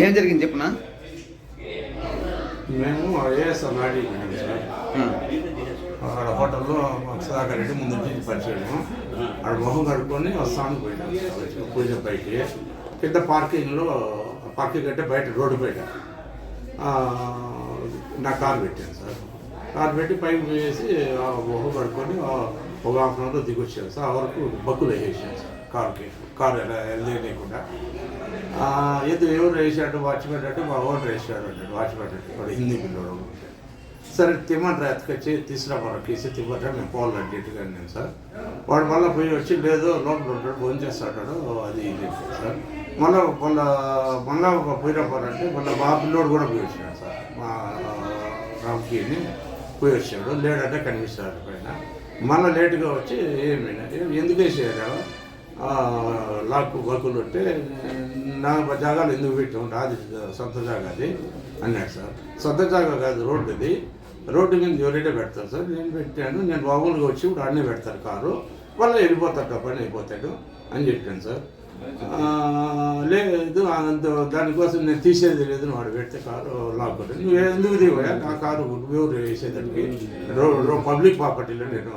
ఏం జరిగింది చెప్పనా? మేము ఏఎస్ఆర్ నాడి సార్ అక్కడ హోటల్లో సుధాకర్ రెడ్డి ముందు నుంచి పరిచయం. అక్కడ మొహం కడుక్కొని వస్తాను పోయినాం సార్ పూజ పైకి. కింద పార్కింగ్లో పార్కింగ్ అంటే బయట రోడ్డు బయట నా కారు పెట్టాను సార్. కారు పెట్టి పైకి వేసి మొహం కడుక్కొని ఒక హాఫ్ అన్ అవర్లో దిగొచ్చాను సార్. ఆ వరకు బక్కులు వేసేసాను సార్ కారు ఎలా వెళ్ళలేకుండా. ఎవరు వేసాడు వాచ్మెన్ అంటే మా ఓనర్ వేసాడు అంటాడు. వాచ్మెన్ అంటే వాడు హిందీ పిల్లడు. సరే తిమ్మంటారు ఎత్తుకొచ్చి తీసుకురామరా కేసి తిమ్మంటారు. మేము పోవాలి అడ్డేట్టుగా నేను సార్. వాడు మళ్ళీ పోయి వచ్చి లేదు లోపల ఉంటాడు భోజనం చేస్తాడు అది ఇది సార్. మళ్ళీ పోయినప్పుడంటే మళ్ళీ మా పిల్లోడు కూడా పోయి వచ్చాడు సార్. మా రామ్కీని పోయి వచ్చాడు. లేడంటే కనిపిస్తాడు పైన. మళ్ళీ లేటుగా వచ్చి ఏమైనా ఎందుకు వేసారు లాక్ బక్కులు ఉంటే నా జాగాలు ఎందుకు పెట్టాము అది సొంత జాగా అది అన్నాడు సార్. సొంత జాగా కాదు రోడ్డుది. రోడ్డు మీద ఎవరైతే పెడతారు సార్. నేను పెట్టాను. నేను బాబులుగా వచ్చి ఇప్పుడు అన్నీ పెడతారు కారు. వాళ్ళు వెళ్ళిపోతాడు పని అయిపోతాడు అని చెప్పాను సార్. లేదు దానికోసం నేను తీసేది లేదు. వాడు పెడితే కారు లాక్ కొట్టాను. నువ్వు ఎందుకు దిగోయా నా కారు ఎవరు వేసేదానికి పబ్లిక్ ప్రాపర్టీలో నేను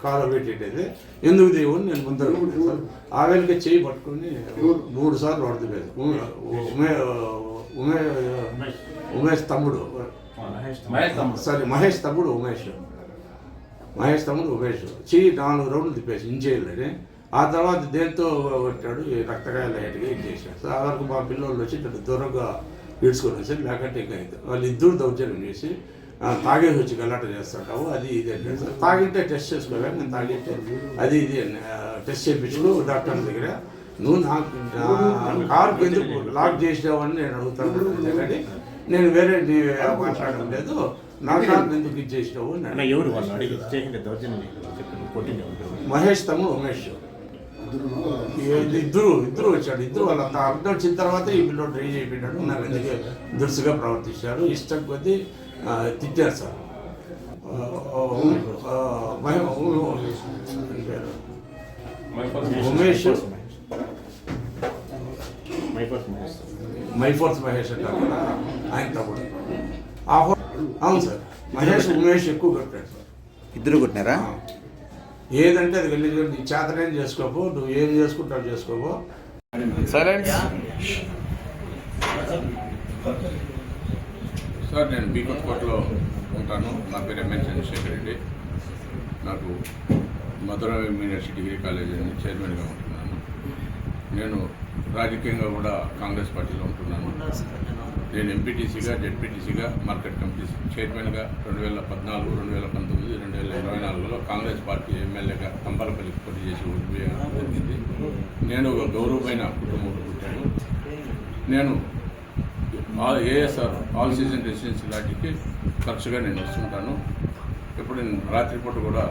కారు పెట్టేది ఎందుకు దిగని నేను ముందర కొట్టాను సార్. ఆ వేళకి చేయి పట్టుకొని 3 సార్లు పడుతుంది. ఉమేష్ తమ్ముడు సారీ మహేష్ తమ్ముడు ఉమేష్ చెయ్యి 4 రౌండ్లు తిప్పేసి ఇంచేయాలని. ఆ తర్వాత దేంతో కొట్టాడు రక్తకాయలు లైట్గా ఇది చేశాడు సార్. ఆ వరకు మా పిల్లలు వచ్చి దూరంగా ఈడ్చుకొని వచ్చారు. లేకపోతే ఇంకా వాళ్ళు ఇద్దరు దౌర్జన్యం చేసి తాగేసి వచ్చి గలాట చేస్తుంటావు అది ఇది అంటే సార్. తాగింటే టెస్ట్ చేసుకోవాలి. నేను తాగింటే అది ఇది టెస్ట్ చేయించుకో డాక్టర్ దగ్గర. నువ్వు నాకు కారు ఎందుకు లాక్ చేసావని నేను అడుగుతాను కానీ నేను వేరే మాట్లాడడం లేదు. నా కారు ఎందుకు ఇది చేసినావు మహేష్ తమ్ముడు ఉమేష్ ఇద్దరు వచ్చాడు. ఇద్దరు వాళ్ళ అర్థం వచ్చిన తర్వాత ఈ పిల్లలు ట్రై చేయబడ్డాడు. నాకు ఎందుకు దురుసుగా ప్రవర్తించారు. ఇష్టం కొద్దీ తిట్టారు సార్. ఉమేష్ మైఫోర్స్ మహేష్ అంటారు కదా ఆయన తమ్ముడు. అవును సార్. ఉమేష్ ఎక్కువ కొట్టాడు సార్. ఇద్దరు కొట్టినారా? ఏదంటే అది వెళ్ళి నీ చేతనేం చేసుకోపో. నువ్వు ఏం చేసుకుంటావు చేసుకోపో. సైలెన్స్ సార్ నేను బీకొత్తకోటలో ఉంటాను. నా పేరు ఎంఎన్ చంద్రశేఖర్ రెడ్డి. నాకు మధురా యూనివర్సిటీ డిగ్రీ కాలేజ్ చైర్మన్గా ఉంటున్నాను. నేను రాజకీయంగా కూడా కాంగ్రెస్ పార్టీలో ఉంటున్నాను. నేను ఎంపీటీసీగా జెడ్పీటీసీగా మార్కెట్ కమిటీ చైర్మన్గా 2014, 2019, 2024లో కాంగ్రెస్ పార్టీ ఎమ్మెల్యేగా కంపలపల్లికి పోటీ చేసి ఓడిపోయడం జరిగింది. నేను ఒక గౌరవమైన కుటుంబంలో పుట్టాను. నేను ఏఎస్ఆర్ ఆల్ సీజన్ రెసిడెన్సీ లాంటికి తరచుగా నేను వస్తుంటాను. ఇప్పుడు నేను రాత్రిపూట కూడా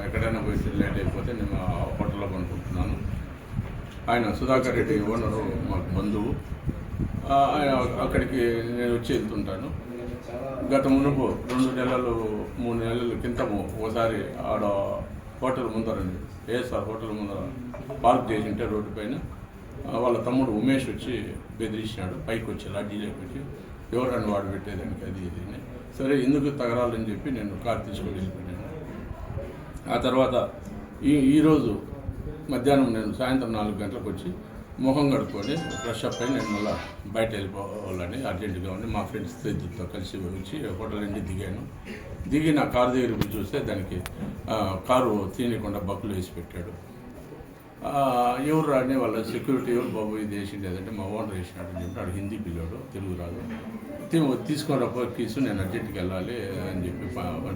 ఎక్కడైనా పోయి లేట్ అయిపోతే నేను ఆ హోటల్లో కొనుక్కుంటున్నాను. ఆయన సుధాకర్ రెడ్డి ఓనరు మాకు బంధువు. అక్కడికి నేను వచ్చి వెళ్తుంటాను. గత మునుపు 2 నెలలు 3 నెలల క్రితము ఒకసారి ఆడ హోటల్ ముందరండి ఏఎస్ఆర్ హోటల్ ముందర పార్క్ చేసింటే రోడ్డు పైన వాళ్ళ తమ్ముడు ఉమేష్ వచ్చి బెదిరించినాడు. పైకి వచ్చి లాడ్జీలోకి వచ్చి ఎవరని వాడు పెట్టేదానికి అది ఇది. సరే ఎందుకు తగరాలని చెప్పి నేను కారు తీసుకొని వెళ్ళిపోయాను. ఆ తర్వాత ఈరోజు మధ్యాహ్నం నేను సాయంత్రం 4 గంటలకు వచ్చి మొహం కడుక్కొని ఫ్రెష్ అప్ అయి నేను మళ్ళీ బయట వెళ్ళిపోవాలని అర్జెంటుగా ఉండి మా ఫ్రెండ్స్ ఇద్దరితో కలిసి వచ్చి హోటల్ నుంచి దిగాను. దిగి నా కారు దగ్గరికి చూస్తే దానికి కారు తీయకుండా బక్కులు వేసి పెట్టాడు. ఎవరు రాని వాళ్ళ సెక్యూరిటీ ఎవరు బాబు ఇది వేసిండేదంటే మా ఓనర్ వేసినాడు అని చెప్పి. ఆడు హిందీ పిల్లాడు, తెలుగు రాదు. తీసుకొని రప్ప కీసు నేను అర్జెంట్కి వెళ్ళాలి అని చెప్పి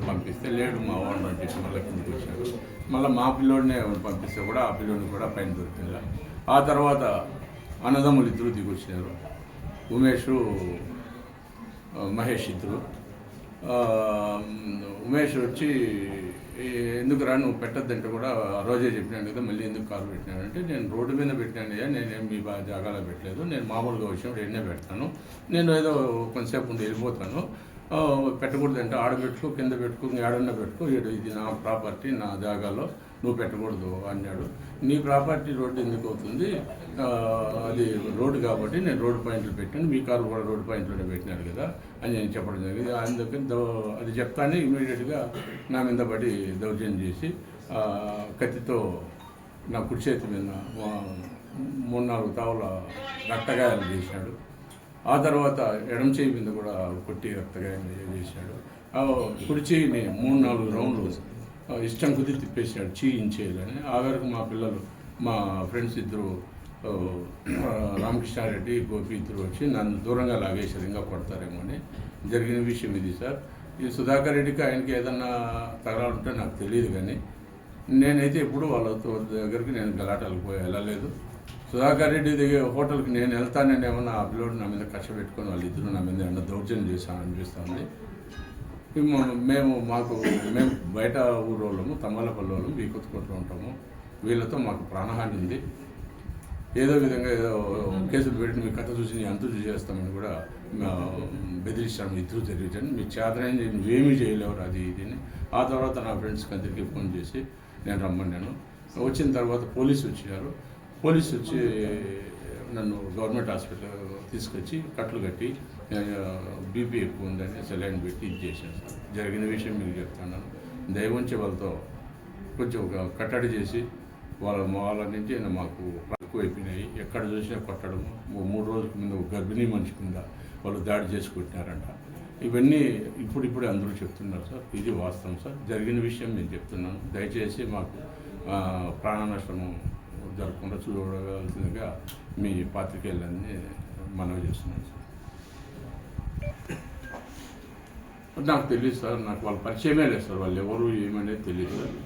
పంపిస్తే లేడు మా ఓనర్ అని చెప్పి మళ్ళీ కిందికి వచ్చాడు. మళ్ళీ మా పిల్లోడినే పంపిస్తే కూడా ఆ పిల్లోడిని కూడా పైన దొరికింది. ఆ తర్వాత అన్నదమ్ములు ఇద్దరు దిగి వచ్చినారు. ఉమేష్ మహేష్ ఇద్దరు. ఉమేష్ వచ్చి ఎందుకు రా నువ్వు పెట్టద్దంటే కూడా ఆ రోజే చెప్పినాను కదా మళ్ళీ ఎందుకు కారు పెట్టినానంటే నేను రోడ్డు మీద పెట్టినాను. నేనేం మీ జాగాలో పెట్టలేదు. నేను మామూలుగా వచ్చినప్పుడు ఎన్నే పెడతాను. నేను ఏదో కొంతసేపు ఉండి వెళ్ళిపోతాను. పెట్టకూడదంటే ఆడ పెట్టుకో కింద పెట్టుకో ఏడన్నా పెట్టుకో ఇది నా ప్రాపర్టీ నా జాగాలో నువ్వు పెట్టకూడదు అన్నాడు. నీ ప్రాపర్టీ రోడ్డు ఎందుకు అవుతుంది, అది రోడ్డు కాబట్టి నేను రోడ్డు పాయింట్లు పెట్టాను, మీ కారు కూడా రోడ్డు పాయింట్లోనే పెట్టినాడు కదా అని నేను చెప్పడం జరిగింది. అందుకని అది చెప్తానే ఇమీడియట్గా నా మీద పడి దౌర్జన్యం చేసి కత్తితో నా కుడి చేతి మీద 3-4 తావుల రక్తగాయాలు చేశాడు. ఆ తర్వాత ఎడమ చేయి మీద కూడా కొట్టి రక్తగాయం చేశాడు. కుడి చేయిని 3-4 రౌండ్లు ఇష్టం కొద్ది తిప్పేశాడు చేయించేయాలని. ఆ వరకు మా పిల్లలు, మా ఫ్రెండ్స్ ఇద్దరు రామకృష్ణారెడ్డి, గోపి ఇద్దరు వచ్చి నన్ను దూరంగా లాగేశారు, ఇంకా కొడతారేమో అని. జరిగిన విషయం ఇది సార్. ఈ సుధాకర్ రెడ్డికి ఆయనకి ఏదన్నా తగరాలు ఉంటే నాకు తెలియదు, కానీ నేనైతే ఎప్పుడు వాళ్ళతో దగ్గరికి నేను గలాటాలకు వెళ్ళలేదు. సుధాకర్ రెడ్డి దగ్గర హోటల్కి నేను వెళ్తానని ఏమన్నా ఆ పిల్లోడు నా మీద కష్ట పెట్టుకొని వాళ్ళిద్దరూ నా మీద ఏమన్నా దౌర్జన్యం చేశాను అనిపిస్తుంది. మేము బయట ఊరోళ్ళము, తమ్మలపల్లి వాళ్ళము, వీకొత్తకోటలో ఉంటాము. వీళ్ళతో మాకు ప్రాణహాని ఉంది. ఏదో విధంగా ఏదో కేసులు పెట్టి మీ కథ చూసి నేను అంతు చేస్తామని కూడా బెదిరిస్తాను. ఇద్దరు తెలియజేయండి, మీ చేతనైంది నువ్వేమీ చేయలేవు అది ఇదిని. ఆ తర్వాత నా ఫ్రెండ్స్కి అందరికీ ఫోన్ చేసి నేను రమ్మన్నాను. వచ్చిన తర్వాత పోలీసు వచ్చారు. పోలీసు వచ్చి నన్ను గవర్నమెంట్ హాస్పిటల్ తీసుకొచ్చి కట్లు కట్టి బీపీ ఎక్కువ ఉందని సెలైన్ పెట్టి ఇది చేశాను సార్. జరిగిన విషయం మీకు చెప్తున్నాను. దయవుంచి వాళ్ళతో కొంచెం ఒక కట్టడి చేసి వాళ్ళ నుంచి మాకు ఎక్కువైపోయినాయి. ఎక్కడ చూసినా కొట్టడం. 3 రోజుల ముందు ఒక గర్భిణీ మనిషి కింద వాళ్ళు దాడి చేసి కొట్టినారంట. ఇవన్నీ ఇప్పుడిప్పుడే అందరూ చెప్తున్నారు సార్. ఇది వాస్తవం సార్. జరిగిన విషయం నేను చెప్తున్నాను. దయచేసి మాకు ప్రాణ నష్టము జరగకుండా చూడవలసిందిగా మీ పాత్రికేయులన్నీ మనవి చేస్తున్నాను సార్. నాకు తెలియదు సార్, నాకు వాళ్ళ పరిచయమే లేదు సార్. వాళ్ళు ఎవరు ఏమనేది తెలియదు సార్.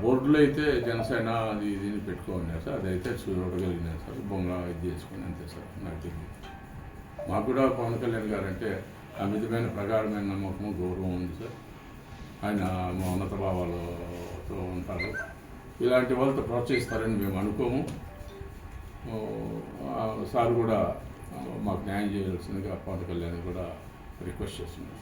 బోర్డులో అయితే జనసేన అది ఇది పెట్టుకోమన్నారు సార్. అదైతే చూడగలిగినారు సార్. బొంగ ఇది చేసుకుని అంతే సార్. నాకు తెలియదు. మాకు కూడా పవన్ కళ్యాణ్ గారు అంటే అమితమైన ప్రగాఢమైన నమ్మకము, గౌరవం ఉంది సార్. ఆయన మా ఉన్నత భావాలతో ఉంటారు. ఇలాంటి వాళ్ళతో ప్రోత్సహిస్తారని మేము అనుకోము. సార్ కూడా మాకు న్యాయం చేయాల్సిందిగా పవన్ కళ్యాణ్ కూడా రిక్వెస్ట్ చేస్తున్నాం.